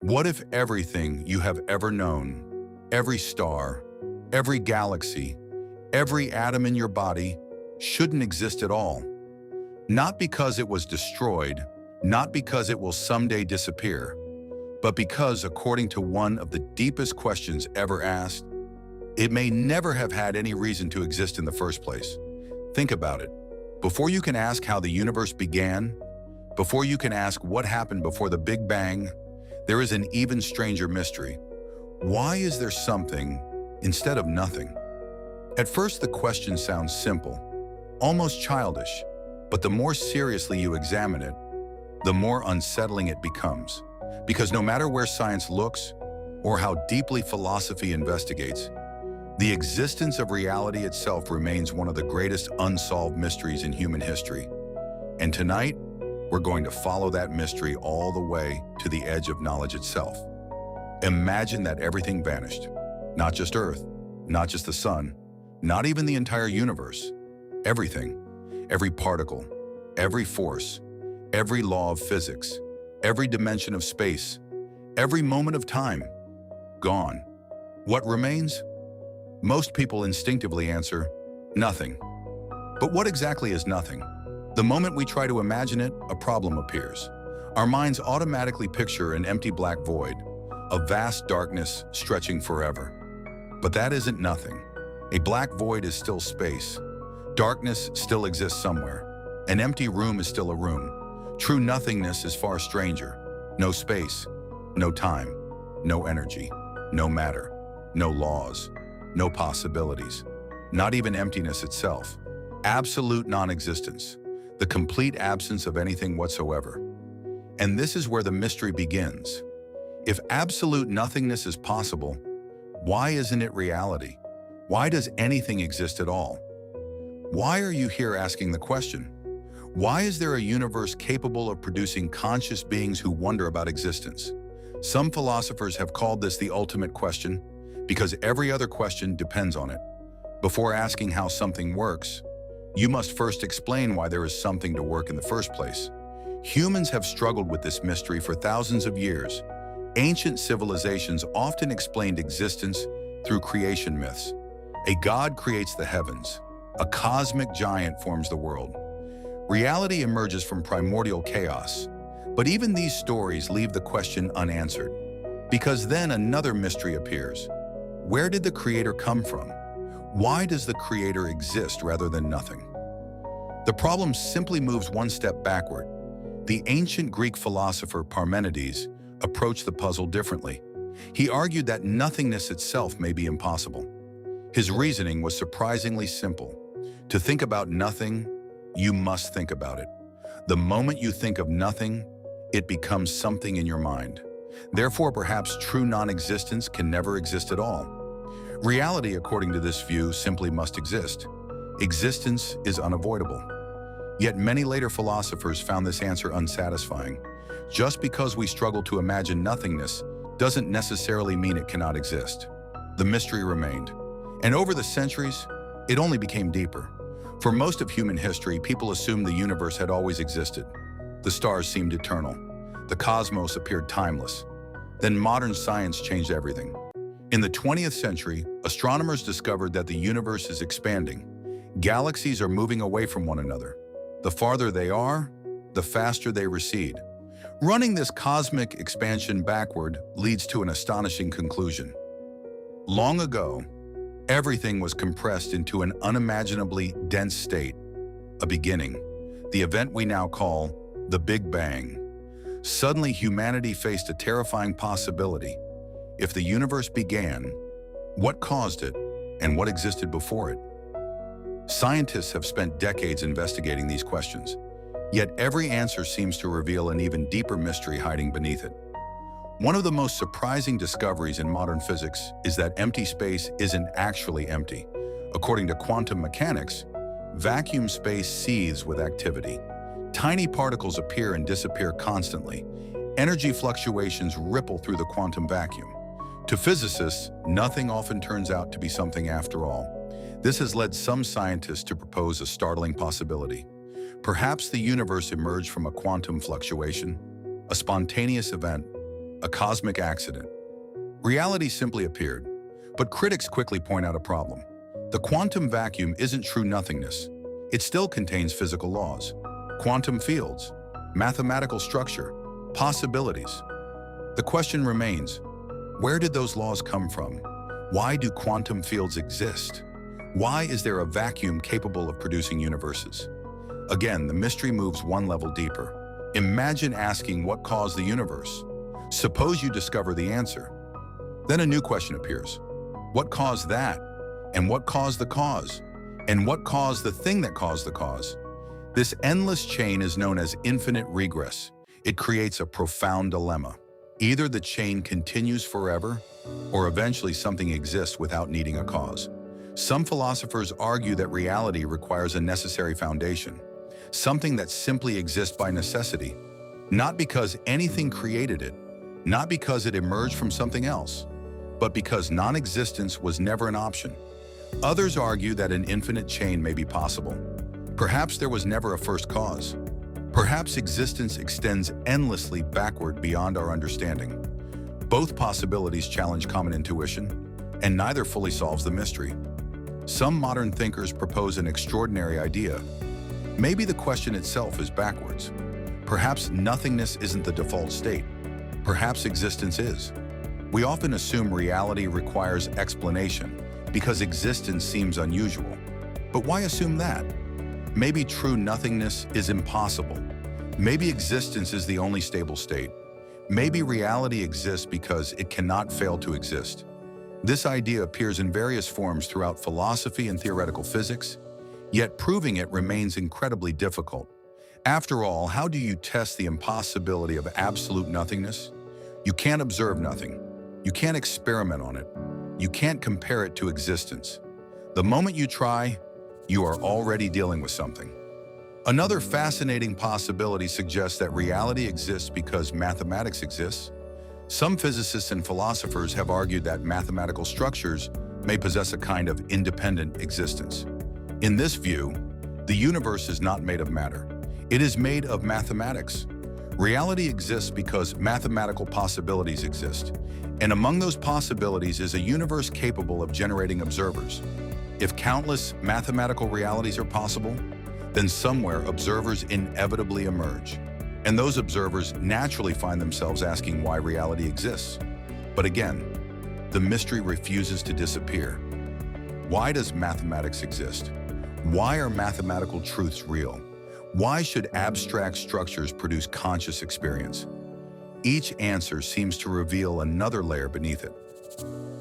What if everything you have ever known, every star, every galaxy, every atom in your body, shouldn't exist at all? Not because it was destroyed, not because it will someday disappear, but because, according to one of the deepest questions ever asked, it may never have had any reason to exist in the first place. Think about it. Before you can ask how the universe began, before you can ask what happened before the Big Bang, there is an even stranger mystery. Why is there something instead of nothing? At first, the question sounds simple, almost childish, but the more seriously you examine it, the more unsettling it becomes. Because no matter where science looks or how deeply philosophy investigates, the existence of reality itself remains one of the greatest unsolved mysteries in human history. And tonight, we're going to follow that mystery all the way to the edge of knowledge itself. Imagine that everything vanished. Not just Earth, not just the sun, not even the entire universe. Everything, every particle, every force, every law of physics, every dimension of space, every moment of time, gone. What remains? Most people instinctively answer, nothing. But what exactly is nothing? The moment we try to imagine it, a problem appears. Our minds automatically picture an empty black void, a vast darkness stretching forever. But that isn't nothing. A black void is still space. Darkness still exists somewhere. An empty room is still a room. True nothingness is far stranger. No space, no time, no energy, no matter, no laws, no possibilities, not even emptiness itself. Absolute non-existence. The complete absence of anything whatsoever. And this is where the mystery begins. If absolute nothingness is possible, why isn't it reality? Why does anything exist at all? Why are you here asking the question? Why is there a universe capable of producing conscious beings who wonder about existence? Some philosophers have called this the ultimate question because every other question depends on it. Before asking how something works, you must first explain why there is something to work in the first place. Humans have struggled with this mystery for thousands of years. Ancient civilizations often explained existence through creation myths. A god creates the heavens. A cosmic giant forms the world. Reality emerges from primordial chaos. But even these stories leave the question unanswered. Because then another mystery appears. Where did the creator come from? Why does the creator exist rather than nothing? The problem simply moves one step backward. The ancient Greek philosopher Parmenides approached the puzzle differently. He argued that nothingness itself may be impossible. His reasoning was surprisingly simple. To think about nothing, you must think about it. The moment you think of nothing, it becomes something in your mind. Therefore, perhaps true non-existence can never exist at all. Reality, according to this view, simply must exist. Existence is unavoidable. Yet many later philosophers found this answer unsatisfying. Just because we struggle to imagine nothingness doesn't necessarily mean it cannot exist. The mystery remained. And over the centuries, it only became deeper. For most of human history, people assumed the universe had always existed. The stars seemed eternal. The cosmos appeared timeless. Then modern science changed everything. In the 20th century, astronomers discovered that the universe is expanding. Galaxies are moving away from one another. The farther they are, the faster they recede. Running this cosmic expansion backward leads to an astonishing conclusion. Long ago, everything was compressed into an unimaginably dense state, a beginning, the event we now call the Big Bang. Suddenly, humanity faced a terrifying possibility. If the universe began, what caused it, and what existed before it? Scientists have spent decades investigating these questions, yet every answer seems to reveal an even deeper mystery hiding beneath it. One of the most surprising discoveries in modern physics is that empty space isn't actually empty. According to quantum mechanics, vacuum space seethes with activity. Tiny particles appear and disappear constantly. Energy fluctuations ripple through the quantum vacuum. To physicists, nothing often turns out to be something after all. This has led some scientists to propose a startling possibility. Perhaps the universe emerged from a quantum fluctuation, a spontaneous event, a cosmic accident. Reality simply appeared, but critics quickly point out a problem. The quantum vacuum isn't true nothingness. It still contains physical laws, quantum fields, mathematical structure, possibilities. The question remains, where did those laws come from? Why do quantum fields exist? Why is there a vacuum capable of producing universes? Again, the mystery moves one level deeper. Imagine asking what caused the universe. Suppose you discover the answer. Then a new question appears. What caused that? And what caused the cause? And what caused the thing that caused the cause? This endless chain is known as infinite regress. It creates a profound dilemma. Either the chain continues forever, or eventually something exists without needing a cause. Some philosophers argue that reality requires a necessary foundation, something that simply exists by necessity, not because anything created it, not because it emerged from something else, but because non-existence was never an option. Others argue that an infinite chain may be possible. Perhaps there was never a first cause. Perhaps existence extends endlessly backward beyond our understanding. Both possibilities challenge common intuition, and neither fully solves the mystery. Some modern thinkers propose an extraordinary idea. Maybe the question itself is backwards. Perhaps nothingness isn't the default state. Perhaps existence is. We often assume reality requires explanation because existence seems unusual. But why assume that? Maybe true nothingness is impossible. Maybe existence is the only stable state. Maybe reality exists because it cannot fail to exist. This idea appears in various forms throughout philosophy and theoretical physics, yet proving it remains incredibly difficult. After all, how do you test the impossibility of absolute nothingness? You can't observe nothing. You can't experiment on it. You can't compare it to existence. The moment you try, you are already dealing with something. Another fascinating possibility suggests that reality exists because mathematics exists. Some physicists and philosophers have argued that mathematical structures may possess a kind of independent existence. In this view, the universe is not made of matter. It is made of mathematics. Reality exists because mathematical possibilities exist, and among those possibilities is a universe capable of generating observers. If countless mathematical realities are possible, then somewhere observers inevitably emerge. And those observers naturally find themselves asking why reality exists. But again, the mystery refuses to disappear. Why does mathematics exist? Why are mathematical truths real? Why should abstract structures produce conscious experience? Each answer seems to reveal another layer beneath it.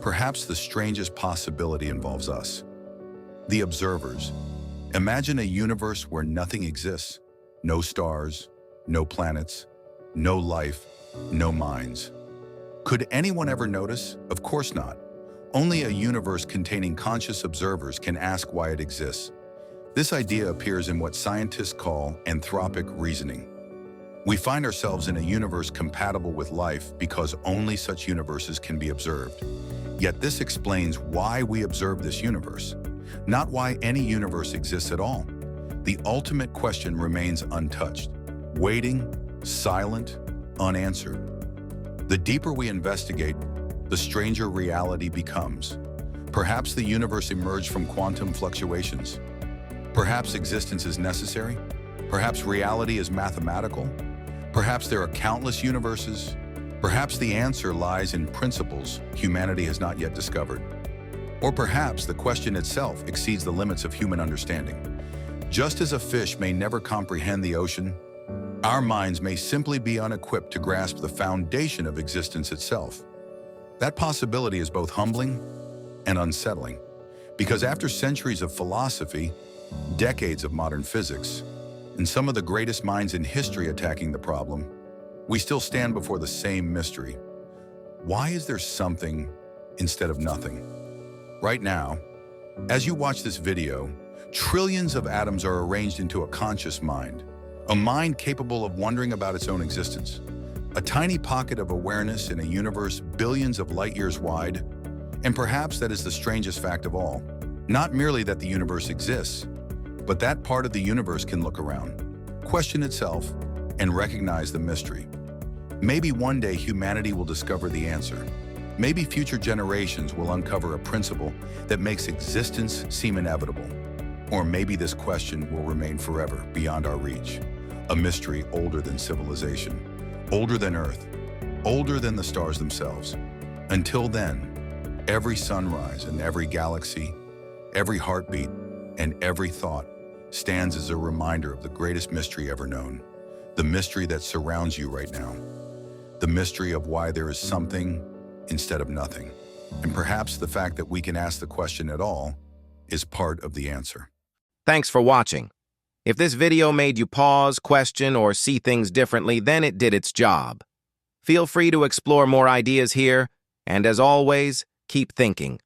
Perhaps the strangest possibility involves us, the observers. Imagine a universe where nothing exists, no stars, no planets, no life, no minds. Could anyone ever notice? Of course not. Only a universe containing conscious observers can ask why it exists. This idea appears in what scientists call anthropic reasoning. We find ourselves in a universe compatible with life because only such universes can be observed. Yet this explains why we observe this universe, not why any universe exists at all. The ultimate question remains untouched, waiting, silent, unanswered. The deeper we investigate, the stranger reality becomes. Perhaps the universe emerged from quantum fluctuations. Perhaps existence is necessary. Perhaps reality is mathematical. Perhaps there are countless universes. Perhaps the answer lies in principles humanity has not yet discovered. Or perhaps the question itself exceeds the limits of human understanding. Just as a fish may never comprehend the ocean, our minds may simply be unequipped to grasp the foundation of existence itself. That possibility is both humbling and unsettling, because after centuries of philosophy, decades of modern physics, and some of the greatest minds in history attacking the problem, we still stand before the same mystery. Why is there something instead of nothing? Right now, as you watch this video, trillions of atoms are arranged into a conscious mind, a mind capable of wondering about its own existence, a tiny pocket of awareness in a universe billions of light years wide. And perhaps that is the strangest fact of all. Not merely that the universe exists, but that part of the universe can look around, question itself, and recognize the mystery. Maybe one day humanity will discover the answer. Maybe future generations will uncover a principle that makes existence seem inevitable. Or maybe this question will remain forever beyond our reach. A mystery older than civilization, older than Earth, older than the stars themselves. Until then, every sunrise and every galaxy, every heartbeat and every thought stands as a reminder of the greatest mystery ever known. The mystery that surrounds you right now. The mystery of why there is something instead of nothing. And perhaps the fact that we can ask the question at all is part of the answer. Thanks for watching. If this video made you pause, question, or see things differently, then it did its job. Feel free to explore more ideas here, and as always, keep thinking.